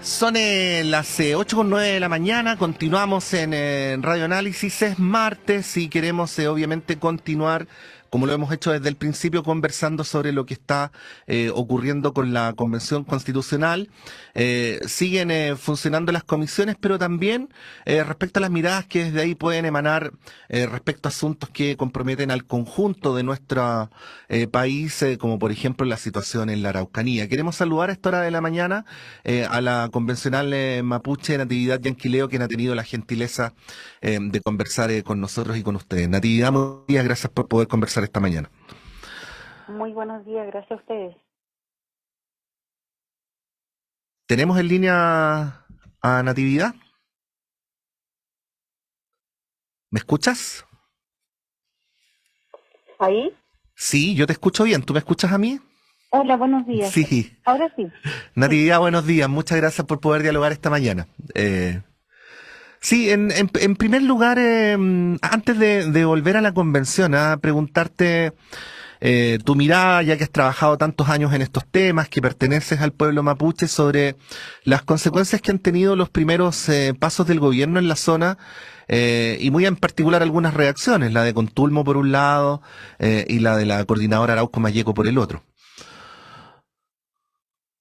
Son las 8:09 de la mañana, continuamos en Radio Análisis, es martes y queremos obviamente continuar, como lo hemos hecho desde el principio, conversando sobre lo que está ocurriendo con la Convención Constitucional. Siguen funcionando las comisiones, pero también respecto a las miradas que desde ahí pueden emanar respecto a asuntos que comprometen al conjunto de nuestro país, como por ejemplo la situación en la Araucanía. Queremos saludar a esta hora de la mañana a la convencional mapuche Natividad Yanquileo, quien ha tenido la gentileza de conversar con nosotros y con ustedes. Natividad, muchas días, gracias por poder conversar esta mañana. Muy buenos días, gracias a ustedes. ¿Tenemos en línea a Natividad? ¿Me escuchas? ¿Ahí? Sí, yo te escucho bien. ¿Tú me escuchas a mí? Hola, buenos días. Sí. Ahora sí. Sí. Natividad, buenos días. Muchas gracias por poder dialogar esta mañana. Sí, en primer lugar, antes de volver a la convención, a preguntarte tu mirada, ya que has trabajado tantos años en estos temas, que perteneces al pueblo mapuche, sobre las consecuencias que han tenido los primeros pasos del gobierno en la zona, y muy en particular algunas reacciones, la de Contulmo por un lado y la de la coordinadora Arauco Mayeco por el otro.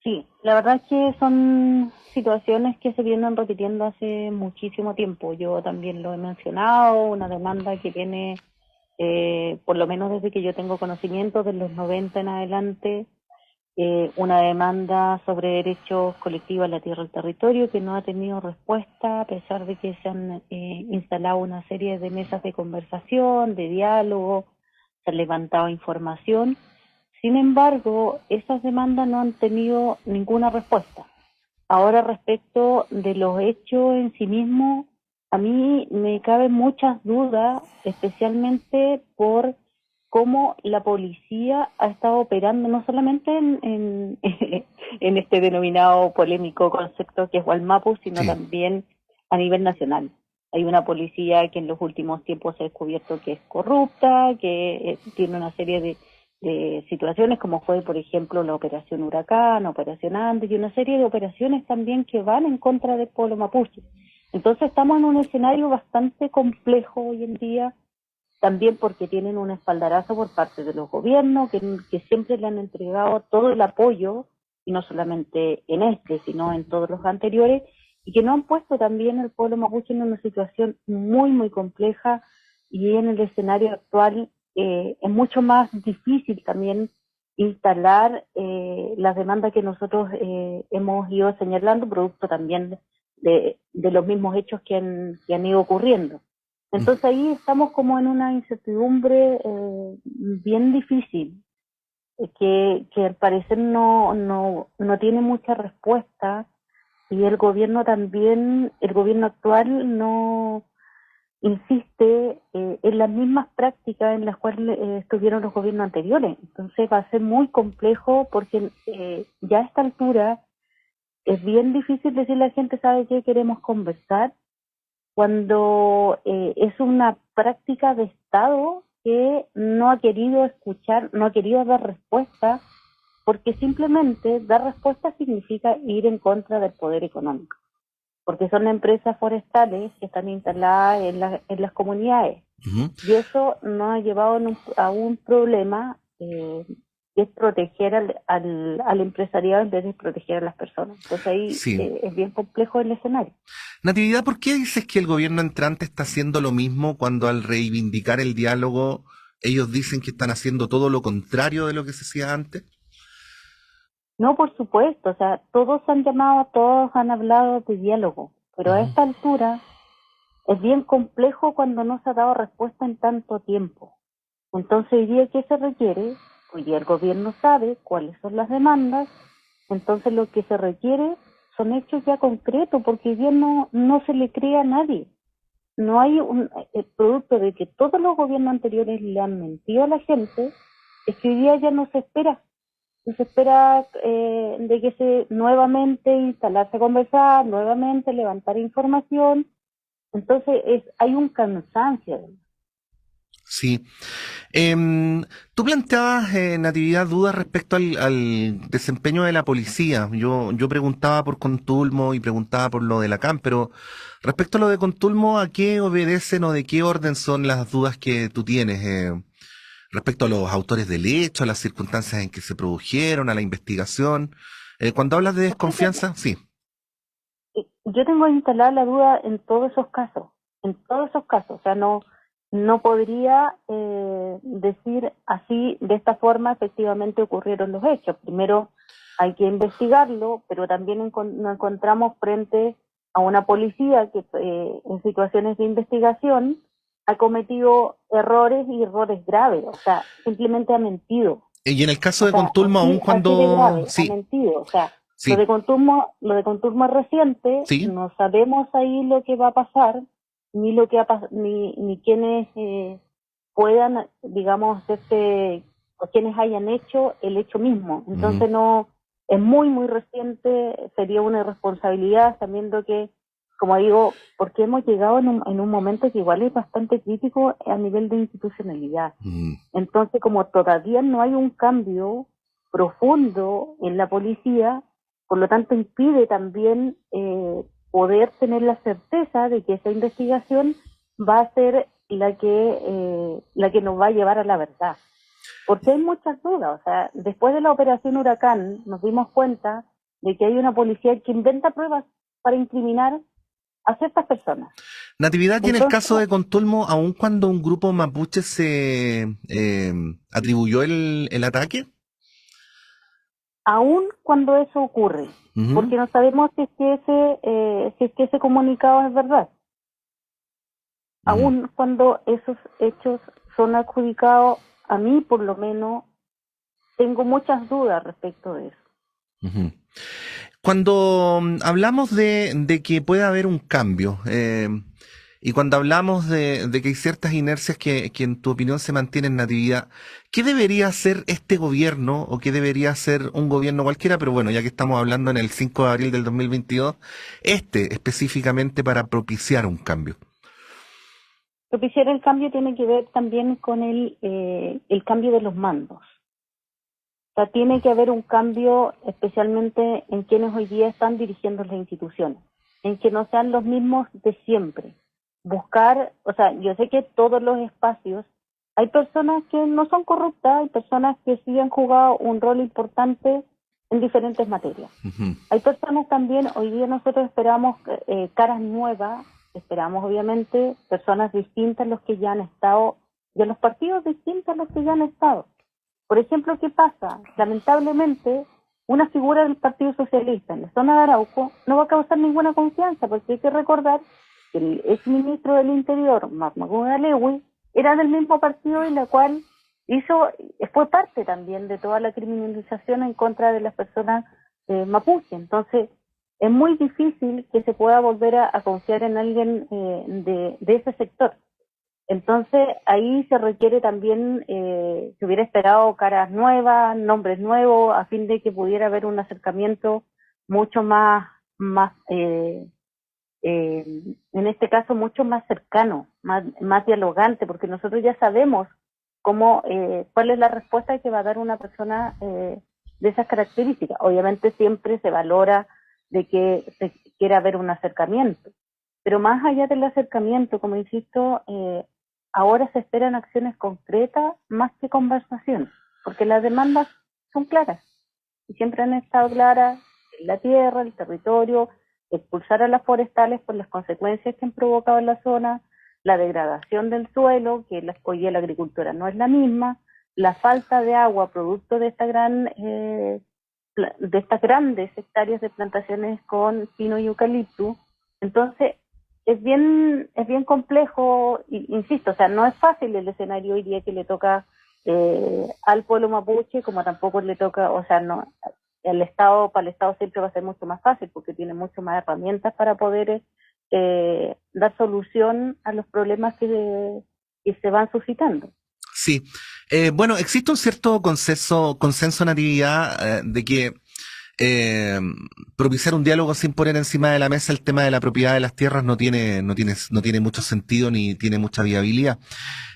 Sí, la verdad es que son situaciones que se vienen repitiendo hace muchísimo tiempo. Yo también lo he mencionado, una demanda que tiene, por lo menos desde que yo tengo conocimiento, de los 90 en adelante, una demanda sobre derechos colectivos a la tierra y el territorio que no ha tenido respuesta, a pesar de que se han instalado una serie de mesas de conversación, de diálogo, se ha levantado información. Sin embargo, esas demandas no han tenido ninguna respuesta. Ahora, respecto de los hechos en sí mismos, a mí me caben muchas dudas, especialmente por cómo la policía ha estado operando, no solamente en este denominado polémico concepto que es Gualmapu, sino Sí. también a nivel nacional. Hay una policía que en los últimos tiempos se ha descubierto que es corrupta, que tiene una serie de situaciones como fue, por ejemplo, la Operación Huracán, Operación Andes y una serie de operaciones también que van en contra del pueblo mapuche. Entonces estamos en un escenario bastante complejo hoy en día, también porque tienen un espaldarazo por parte de los gobiernos que siempre le han entregado todo el apoyo, y no solamente en este, sino en todos los anteriores, y que no han puesto también al pueblo mapuche en una situación muy, muy compleja, y en el escenario actual es mucho más difícil también instalar las demandas que nosotros hemos ido señalando, producto también de los mismos hechos que han ido ocurriendo. Entonces ahí estamos como en una incertidumbre bien difícil, que al parecer no tiene mucha respuesta, y el gobierno también, el gobierno actual no insiste en las mismas prácticas en las cuales estuvieron los gobiernos anteriores. Entonces va a ser muy complejo porque ya a esta altura es bien difícil decirle a la gente, ¿sabe qué? Queremos conversar, cuando es una práctica de Estado que no ha querido escuchar, no ha querido dar respuesta, porque simplemente dar respuesta significa ir en contra del poder económico, porque son empresas forestales que están instaladas en las comunidades, Ujú. y eso nos ha llevado a un problema que es proteger al empresariado en vez de proteger a las personas. Entonces ahí Sí. es bien complejo el escenario. Natividad, ¿por qué dices que el gobierno entrante está haciendo lo mismo cuando al reivindicar el diálogo ellos dicen que están haciendo todo lo contrario de lo que se hacía antes? No, por supuesto, o sea, todos han llamado, todos han hablado de diálogo, pero a Ujú. esta altura es bien complejo cuando no se ha dado respuesta en tanto tiempo. Entonces, hoy día, ¿qué se requiere? Hoy día el gobierno sabe cuáles son las demandas, entonces lo que se requiere son hechos ya concretos, porque hoy día no se le cree a nadie. No hay el producto de que todos los gobiernos anteriores le han mentido a la gente, es que hoy día ya no se espera. Se espera de que se nuevamente instalarse a conversar, nuevamente levantar información. Entonces hay un cansancio. Sí. Tú planteabas, Natividad, dudas respecto al desempeño de la policía. Yo preguntaba por Contulmo y preguntaba por lo de la CAM, pero respecto a lo de Contulmo, ¿a qué obedecen o de qué orden son las dudas que tú tienes? Respecto a los autores del hecho, a las circunstancias en que se produjeron, a la investigación. Cuando hablas de desconfianza, sí. Yo tengo instalada la duda en todos esos casos, o sea, no podría decir así, de esta forma efectivamente ocurrieron los hechos. Primero hay que investigarlo, pero también nos encontramos frente a una policía que en situaciones de investigación ha cometido errores y errores graves, o sea, simplemente ha mentido. Y en el caso O de sea, Contulmo, aun así de cuando... grave, ha Sí, mentido. O sea, sí, lo de Conturmo es reciente, sí. no sabemos ahí lo que va a pasar, ni lo que ni quienes puedan, digamos, o quienes hayan hecho el hecho mismo. Ujú. Entonces no, es muy, muy reciente, sería una irresponsabilidad sabiendo que, como digo, porque hemos llegado en un momento que igual es bastante crítico a nivel de institucionalidad. Mm. Entonces, como todavía no hay un cambio profundo en la policía, por lo tanto impide también poder tener la certeza de que esa investigación va a ser la que nos va a llevar a la verdad. Porque hay muchas dudas, o sea, después de la operación Huracán nos dimos cuenta de que hay una policía que inventa pruebas para incriminar a ciertas personas. Natividad, y en el Entonces, caso de Contulmo, aun cuando un grupo mapuche se atribuyó el ataque. aún cuando eso ocurre, Ujú. porque no sabemos si es que ese comunicado es verdad, Mm. aún cuando esos hechos son adjudicados, a mí por lo menos tengo muchas dudas respecto de eso. Ujú. Cuando hablamos de que puede haber un cambio, y cuando hablamos de que hay ciertas inercias que en tu opinión se mantienen, Natividad, ¿qué debería hacer este gobierno o qué debería hacer un gobierno cualquiera? Pero bueno, ya que estamos hablando en el 5 de abril del 2022, específicamente para propiciar un cambio. Propiciar el cambio tiene que ver también con el cambio de los mandos. O sea, tiene que haber un cambio especialmente en quienes hoy día están dirigiendo las instituciones, en que no sean los mismos de siempre. Buscar, o sea, yo sé que todos los espacios, hay personas que no son corruptas, hay personas que sí han jugado un rol importante en diferentes materias. Ujú. Hay personas también, hoy día nosotros esperamos caras nuevas, esperamos obviamente personas distintas a los que ya han estado, y a los partidos distintos a los que ya han estado. Por ejemplo, ¿qué pasa? Lamentablemente, una figura del Partido Socialista en la zona de Arauco no va a causar ninguna confianza, porque hay que recordar que el exministro del Interior, Mahmoud Alewi, era del mismo partido y la cual fue parte también de toda la criminalización en contra de las personas mapuche. Entonces, es muy difícil que se pueda volver a confiar en alguien de ese sector. Entonces ahí se requiere también, se hubiera esperado caras nuevas, nombres nuevos, a fin de que pudiera haber un acercamiento mucho más, en este caso mucho más cercano, más dialogante, porque nosotros ya sabemos cuál es la respuesta que va a dar una persona de esas características. Obviamente siempre se valora de que se quiera haber un acercamiento, pero más allá del acercamiento, como insisto, ahora se esperan acciones concretas más que conversaciones, porque las demandas son claras y siempre han estado claras: la tierra, el territorio, expulsar a las forestales por las consecuencias que han provocado en la zona, la degradación del suelo, que hoy día la agricultura no es la misma, la falta de agua producto de de estas grandes hectáreas de plantaciones con pino y eucalipto. Entonces, es bien complejo, insisto, o sea, no es fácil el escenario hoy día que le toca al pueblo mapuche, como tampoco le toca, o sea, no, para el Estado siempre va a ser mucho más fácil porque tiene mucho más herramientas para poder dar solución a los problemas que se van suscitando. Sí. Bueno, existe un cierto consenso, Natividad, de que eh, propiciar un diálogo sin poner encima de la mesa el tema de la propiedad de las tierras no tiene mucho sentido ni tiene mucha viabilidad.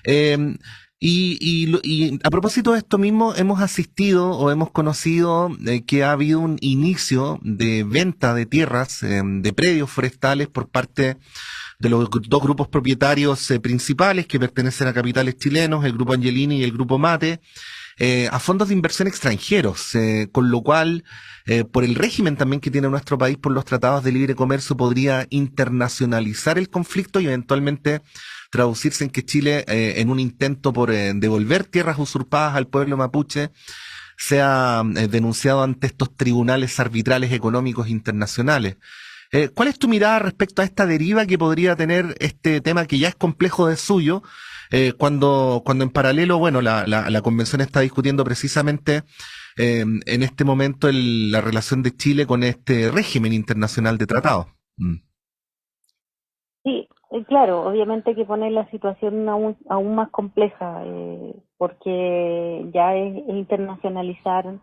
Eh, Y a propósito de esto mismo, hemos asistido o hemos conocido que ha habido un inicio de venta de tierras, de predios forestales por parte de los dos grupos propietarios principales que pertenecen a capitales chilenos, el Grupo Angelini y el Grupo Mate, a fondos de inversión extranjeros, con lo cual, por el régimen también que tiene nuestro país por los tratados de libre comercio, podría internacionalizar el conflicto y eventualmente traducirse en que Chile, en un intento por devolver tierras usurpadas al pueblo mapuche, sea denunciado ante estos tribunales arbitrales económicos internacionales. ¿Cuál es tu mirada respecto a esta deriva que podría tener este tema que ya es complejo de suyo, cuando en paralelo, bueno, la convención está discutiendo precisamente en este momento la relación de Chile con este régimen internacional de tratados? Mm. Sí, claro, obviamente que pone la situación aún más compleja, porque ya es internacionalizar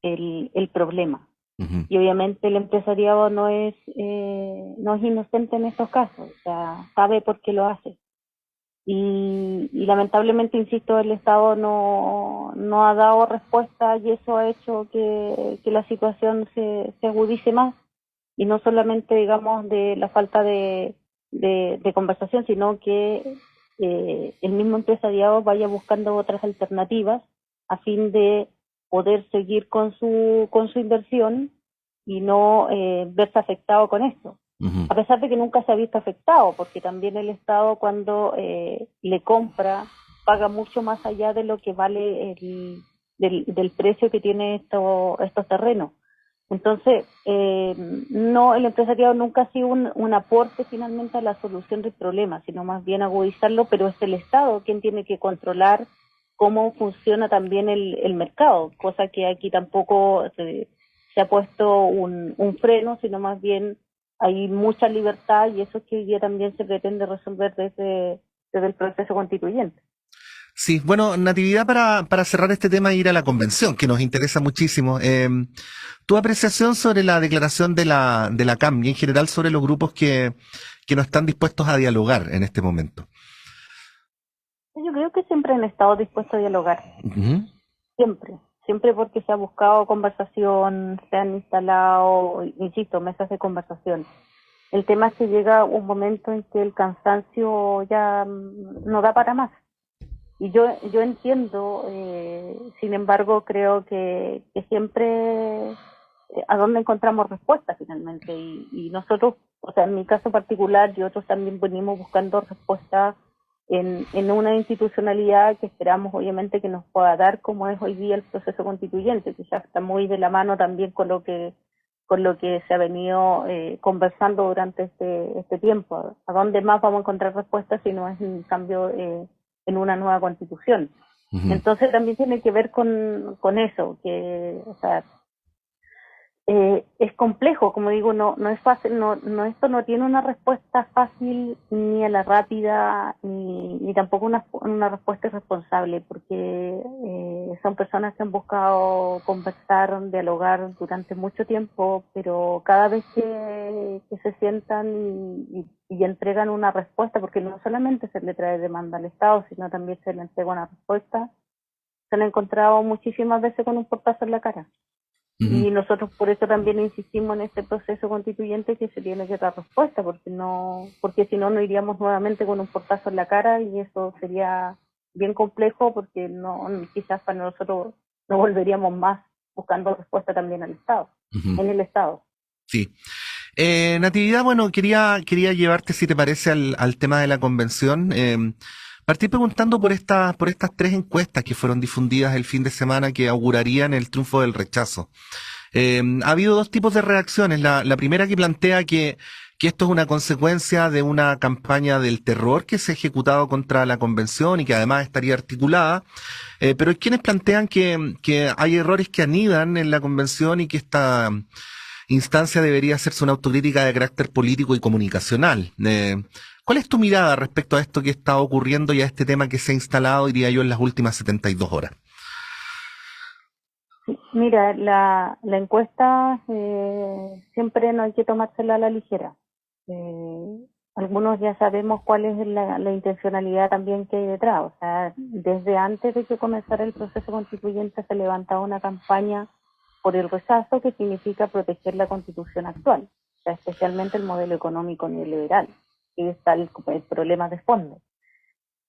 el problema. Ujú. Y obviamente el empresariado no es inocente en estos casos, o sea, sabe por qué lo hace. Y lamentablemente, insisto, el Estado no ha dado respuesta y eso ha hecho que la situación se agudice más y no solamente, digamos, de la falta de conversación, sino que el mismo empresariado vaya buscando otras alternativas a fin de poder seguir con su inversión y no verse afectado con esto. Ujú. A pesar de que nunca se ha visto afectado, porque también el Estado cuando le compra paga mucho más allá de lo que vale del precio que tiene estos terrenos. Entonces, no, el empresariado nunca ha sido un aporte finalmente a la solución del problema, sino más bien agudizarlo, pero es el Estado quien tiene que controlar cómo funciona también el mercado, cosa que aquí tampoco se ha puesto un freno, sino más bien hay mucha libertad y eso es que hoy día también se pretende resolver desde el proceso constituyente. Sí, bueno, Natividad, para cerrar este tema e ir a la convención, que nos interesa muchísimo. Tu apreciación sobre la declaración de la CAM y en general sobre los grupos que no están dispuestos a dialogar en este momento. Yo creo que siempre han estado dispuestos a dialogar, Ujú. siempre porque se ha buscado conversación, se han instalado, insisto, mesas de conversación. El tema es que llega un momento en que el cansancio ya no da para más. Y yo entiendo, sin embargo, creo que siempre a dónde encontramos respuestas finalmente. Y nosotros, o sea, en mi caso particular y otros también venimos buscando respuestas en una institucionalidad que esperamos obviamente que nos pueda dar como es hoy día el proceso constituyente, que ya está muy de la mano también con lo que se ha venido conversando durante este tiempo. ¿A dónde más vamos a encontrar respuestas si no es un cambio en una nueva constitución? Ujú. Entonces también tiene que ver con eso, que, o sea, es complejo, como digo, no es fácil, esto no tiene una respuesta fácil ni a la rápida, ni tampoco una respuesta responsable, porque son personas que han buscado conversar, dialogar durante mucho tiempo, pero cada vez que se sientan y entregan una respuesta, porque no solamente se le trae demanda al Estado, sino también se le entrega una respuesta, se han encontrado muchísimas veces con un portazo en la cara. Ujú. Y nosotros por eso también insistimos en este proceso constituyente que se tiene que dar respuesta, porque si no, no iríamos nuevamente con un portazo en la cara y eso sería bien complejo porque no, quizás para nosotros no volveríamos más buscando respuesta también al Estado, Ujú. en el Estado. Sí. Natividad, bueno, quería llevarte, si te parece, al tema de la convención. Partir preguntando por estas tres encuestas que fueron difundidas el fin de semana que augurarían el triunfo del rechazo. Ha habido dos tipos de reacciones. La primera que plantea que esto es una consecuencia de una campaña del terror que se ha ejecutado contra la convención y que además estaría articulada. Pero hay quienes plantean que hay errores que anidan en la convención y que esta instancia debería hacerse una autocrítica de carácter político y comunicacional. ¿Cuál es tu mirada respecto a esto que está ocurriendo y a este tema que se ha instalado, diría yo, en las últimas 72 horas? Mira, la encuesta siempre no hay que tomársela a la ligera. algunos ya sabemos cuál es la intencionalidad también que hay detrás. O sea, desde antes de que comenzara el proceso constituyente se levantaba una campaña por el rechazo que significa proteger la constitución actual, o sea, especialmente el modelo económico neoliberal, que está el problema de fondo.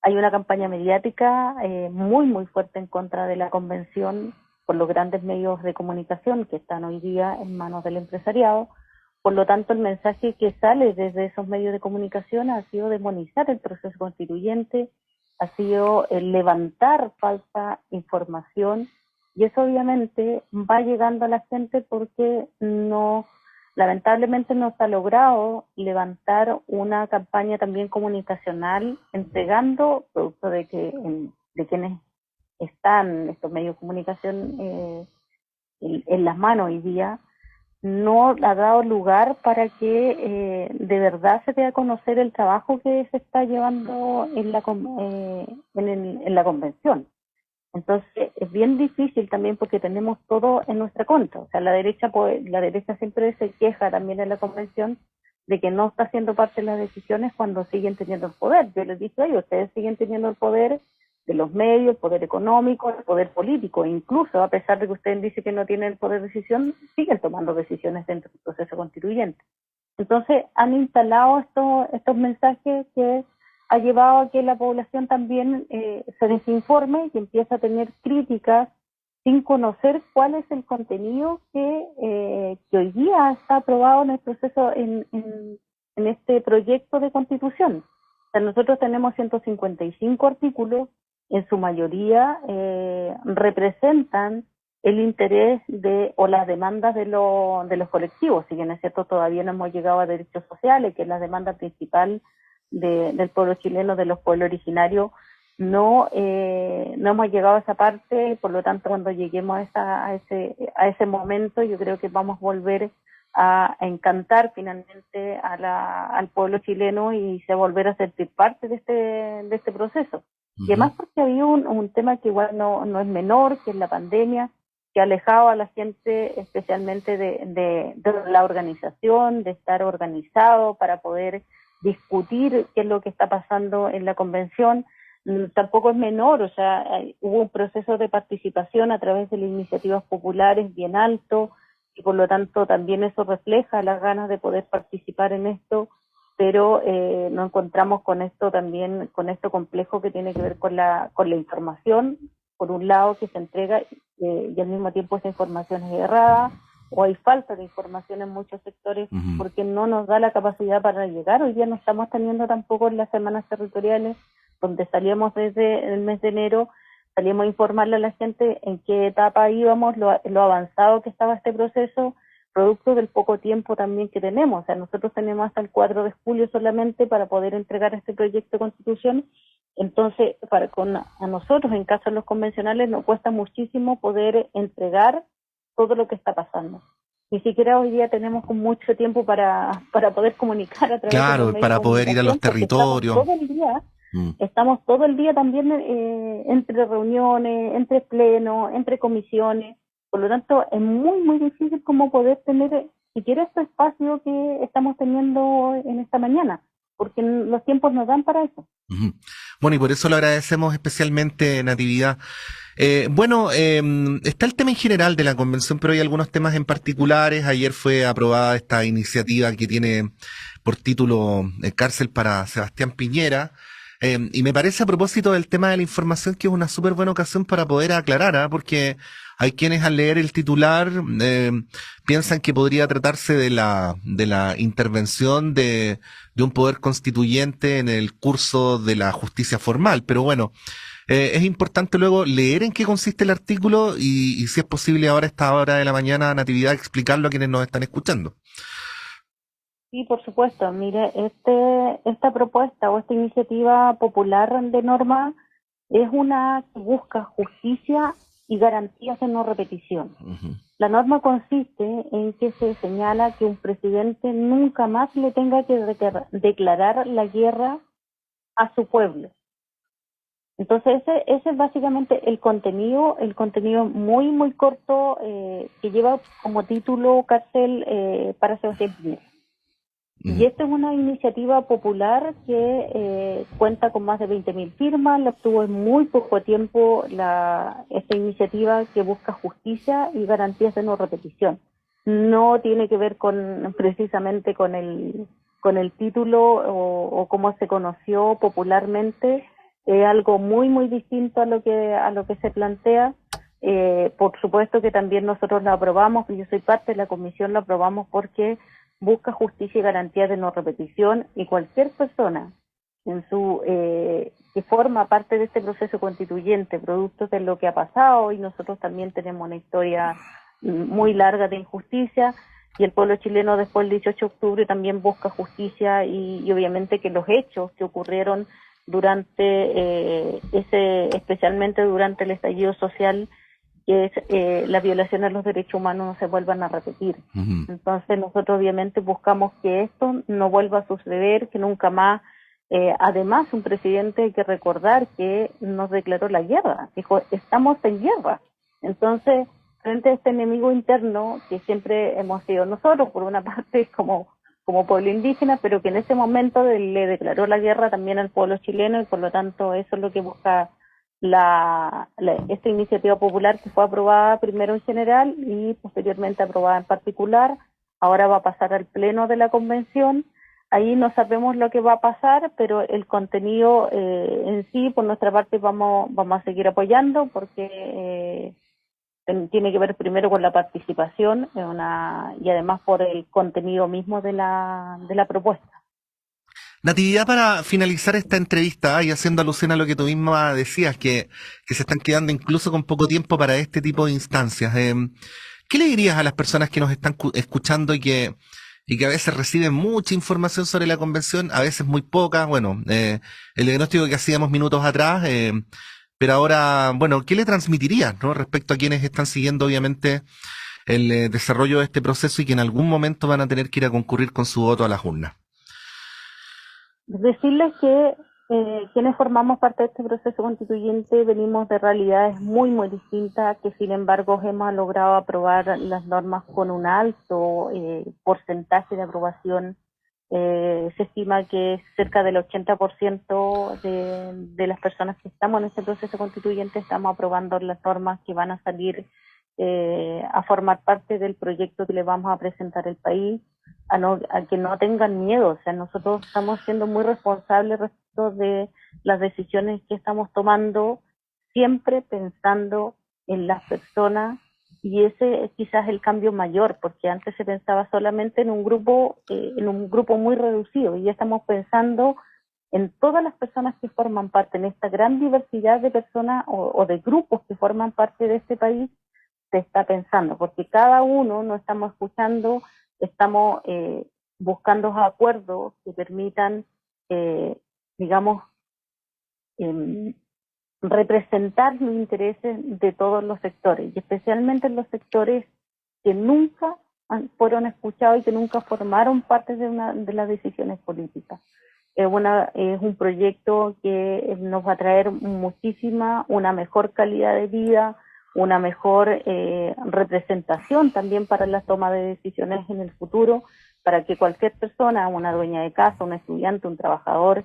Hay una campaña mediática muy fuerte en contra de la convención por los grandes medios de comunicación que están hoy día en manos del empresariado. Por lo tanto, el mensaje que sale desde esos medios de comunicación ha sido demonizar el proceso constituyente, ha sido levantar falsa información, y eso obviamente va llegando a la gente porque lamentablemente no se ha logrado levantar una campaña también comunicacional entregando, producto de quienes están estos medios de comunicación en las manos hoy día, no ha dado lugar para que de verdad se dé a conocer el trabajo que se está llevando en la convención. Entonces es bien difícil también porque tenemos todo en nuestra contra. O sea, la derecha siempre se queja también en la convención de que no está haciendo parte de las decisiones cuando siguen teniendo el poder. Yo les dije a ellos, ustedes siguen teniendo el poder de los medios, el poder económico, el poder político, e incluso a pesar de que ustedes dicen que no tienen el poder de decisión, siguen tomando decisiones dentro del proceso constituyente. Entonces han instalado estos mensajes que ha llevado a que la población también se desinforme y que empiece a tener críticas sin conocer cuál es el contenido que hoy día está aprobado en el proceso, en este proyecto de constitución. O sea, nosotros tenemos 155 artículos, en su mayoría representan el interés o las demandas de los colectivos. Si bien es cierto, todavía no hemos llegado a derechos sociales, que es la demanda principal del pueblo chileno, de los pueblos originarios, no hemos llegado a esa parte. Por lo tanto, cuando lleguemos a ese momento, yo creo que vamos a volver a encantar finalmente al pueblo chileno y se volver a sentir parte de este proceso. Uh-huh. Y además porque había un tema que igual no es menor, que es la pandemia, que ha alejado a la gente especialmente de la organización, de estar organizado para poder discutir qué es lo que está pasando en la convención. Tampoco es menor, o sea, hubo un proceso de participación a través de las iniciativas populares bien alto, y por lo tanto también eso refleja las ganas de poder participar en esto, pero nos encontramos con esto complejo que tiene que ver con la información, por un lado, que se entrega y al mismo tiempo esa información es errada, o hay falta de información en muchos sectores, uh-huh, porque no nos da la capacidad para llegar. Hoy día no estamos teniendo tampoco en las semanas territoriales, donde salíamos desde el mes de enero, salíamos a informarle a la gente en qué etapa íbamos, lo avanzado que estaba este proceso, producto del poco tiempo también que tenemos. O sea, nosotros tenemos hasta el 4 de julio solamente para poder entregar este proyecto de constitución. Entonces, a nosotros, en caso de los convencionales, nos cuesta muchísimo poder entregar todo lo que está pasando. Ni siquiera hoy día tenemos mucho tiempo para poder comunicar a través de los medios para poder ir a los territorios. Estamos todo el día también entre reuniones, entre plenos, entre comisiones. Por lo tanto, es muy difícil como poder tener siquiera este espacio que estamos teniendo en esta mañana, porque los tiempos nos dan para eso. Uh-huh. Bueno, y por eso lo agradecemos especialmente, Natividad. Está el tema en general de la convención, pero hay algunos temas en particulares. Ayer fue aprobada esta iniciativa que tiene por título Cárcel para Sebastián Piñera. Y me parece, a propósito del tema de la información, que es una súper buena ocasión para poder aclarar, porque hay quienes al leer el titular piensan que podría tratarse de la intervención de un poder constituyente en el curso de la justicia formal. Pero bueno, es importante luego leer en qué consiste el artículo y si es posible ahora a esta hora de la mañana, Natividad, explicarlo a quienes nos están escuchando. Sí, por supuesto. Mire, esta propuesta o esta iniciativa popular de norma es una que busca justicia y garantías de no repetición. Uh-huh. La norma consiste en que se señala que un presidente nunca más le tenga que declarar la guerra a su pueblo. Entonces ese es básicamente el contenido muy corto que lleva como título Cárcel para Sebastián Piñera. Y esta es una iniciativa popular que cuenta con más de 20.000 firmas, la obtuvo en muy poco tiempo esta iniciativa que busca justicia y garantías de no repetición. No tiene que ver precisamente con el título o cómo se conoció popularmente, algo muy muy distinto a lo que se plantea. Por supuesto que también nosotros la aprobamos, yo soy parte de la comisión, la aprobamos porque busca justicia y garantía de no repetición, y cualquier persona que forma parte de este proceso constituyente, producto de lo que ha pasado, y nosotros también tenemos una historia muy larga de injusticia, y el pueblo chileno después del 18 de octubre también busca justicia, y obviamente que los hechos que ocurrieron especialmente durante el estallido social, que es la violación a los derechos humanos, no se vuelvan a repetir. Entonces nosotros obviamente buscamos que esto no vuelva a suceder, que nunca más. Además, un presidente, hay que recordar que nos declaró la guerra, dijo, estamos en guerra. Entonces, frente a este enemigo interno que siempre hemos sido nosotros, por una parte como pueblo indígena, pero que en ese momento le declaró la guerra también al pueblo chileno, y por lo tanto eso es lo que busca esta iniciativa popular, que fue aprobada primero en general y posteriormente aprobada en particular. Ahora va a pasar al pleno de la convención. Ahí no sabemos lo que va a pasar, pero el contenido en sí, por nuestra parte, vamos a seguir apoyando, porque tiene que ver primero con la participación y además por el contenido mismo de la propuesta. Natividad, para finalizar esta entrevista y haciendo alusión a lo que tú misma decías, que se están quedando incluso con poco tiempo para este tipo de instancias, ¿qué le dirías a las personas que nos están escuchando y que a veces reciben mucha información sobre la convención, a veces muy poca? Bueno, el diagnóstico que hacíamos minutos atrás, pero ahora, bueno, ¿qué le transmitirías, no, respecto a quienes están siguiendo obviamente el desarrollo de este proceso y que en algún momento van a tener que ir a concurrir con su voto a las urnas? Decirles que quienes formamos parte de este proceso constituyente venimos de realidades muy, muy distintas, que sin embargo hemos logrado aprobar las normas con un alto porcentaje de aprobación. Se estima que cerca del 80% de las personas que estamos en este proceso constituyente estamos aprobando las normas que van a salir a formar parte del proyecto que le vamos a presentar al país. A que no tengan miedo. O sea, nosotros estamos siendo muy responsables respecto de las decisiones que estamos tomando, siempre pensando en las personas, y ese es quizás el cambio mayor, porque antes se pensaba solamente en un grupo muy reducido, y ya estamos pensando en todas las personas que forman parte, en esta gran diversidad de personas o de grupos que forman parte de este país. Se está pensando, porque cada uno no estamos escuchando, estamos buscando acuerdos que permitan, digamos, representar los intereses de todos los sectores, y especialmente en los sectores que nunca fueron escuchados y que nunca formaron parte de las decisiones políticas. Es un proyecto que nos va a traer una mejor calidad de vida, una mejor representación también para la toma de decisiones en el futuro, para que cualquier persona, una dueña de casa, un estudiante, un trabajador,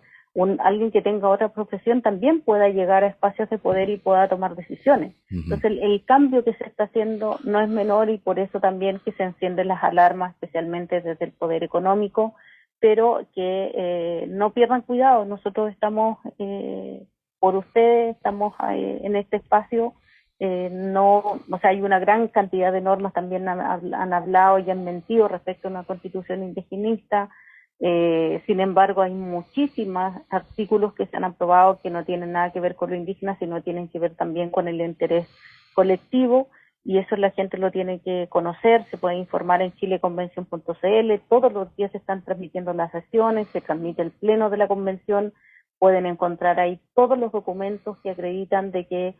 alguien que tenga otra profesión, también pueda llegar a espacios de poder y pueda tomar decisiones. Entonces el cambio que se está haciendo no es menor, y por eso también que se encienden las alarmas, especialmente desde el poder económico, pero que no pierdan cuidado. Nosotros estamos por ustedes, estamos en este espacio. Hay una gran cantidad de normas, también han hablado y han mentido respecto a una constitución indigenista. Sin embargo, hay muchísimos artículos que se han aprobado que no tienen nada que ver con lo indígena, sino tienen que ver también con el interés colectivo, y eso la gente lo tiene que conocer. Se puede informar en chileconvención.cl, todos los días se están transmitiendo las sesiones, se transmite el pleno de la convención, pueden encontrar ahí todos los documentos que acreditan de que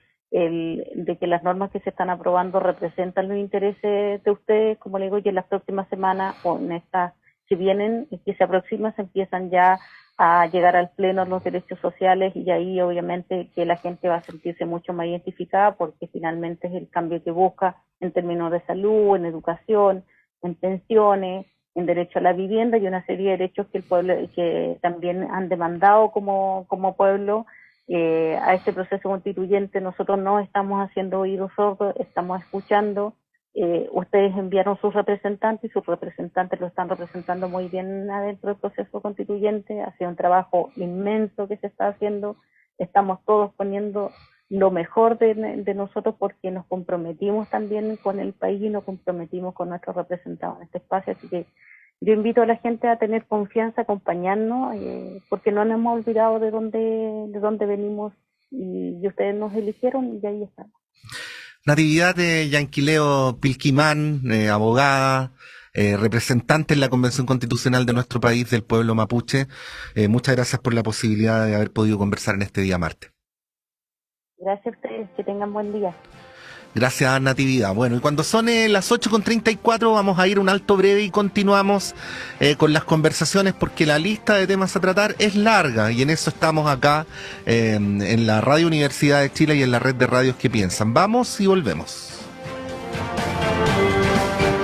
las normas que se están aprobando representan los intereses de ustedes. Como le digo, y en las próximas semanas, con estas que vienen, que se aproximan, se empiezan ya a llegar al pleno los derechos sociales, y ahí obviamente que la gente va a sentirse mucho más identificada, porque finalmente es el cambio que busca en términos de salud, en educación, en pensiones, en derecho a la vivienda y una serie de derechos que el pueblo, que también han demandado como pueblo. A este proceso constituyente nosotros no estamos haciendo oídos sordos, estamos escuchando. Ustedes enviaron sus representantes y sus representantes lo están representando muy bien adentro del proceso constituyente. Ha sido un trabajo inmenso que se está haciendo. Estamos todos poniendo lo mejor de nosotros porque nos comprometimos también con el país y nos comprometimos con nuestros representados en este espacio. Así que yo invito a la gente a tener confianza, a acompañarnos, porque no nos hemos olvidado de dónde venimos y ustedes nos eligieron y ahí estamos. Natividad de Yanquileo Pilquimán, abogada, representante en la Convención Constitucional de nuestro país, del pueblo mapuche. Muchas gracias por la posibilidad de haber podido conversar en este día martes. Gracias a ustedes, que tengan buen día. Gracias, Natividad. Bueno, y cuando son las 8:34 vamos a ir un alto breve y continuamos con las conversaciones porque la lista de temas a tratar es larga y en eso estamos acá en la Radio Universidad de Chile y en la red de radios que piensan. Vamos y volvemos.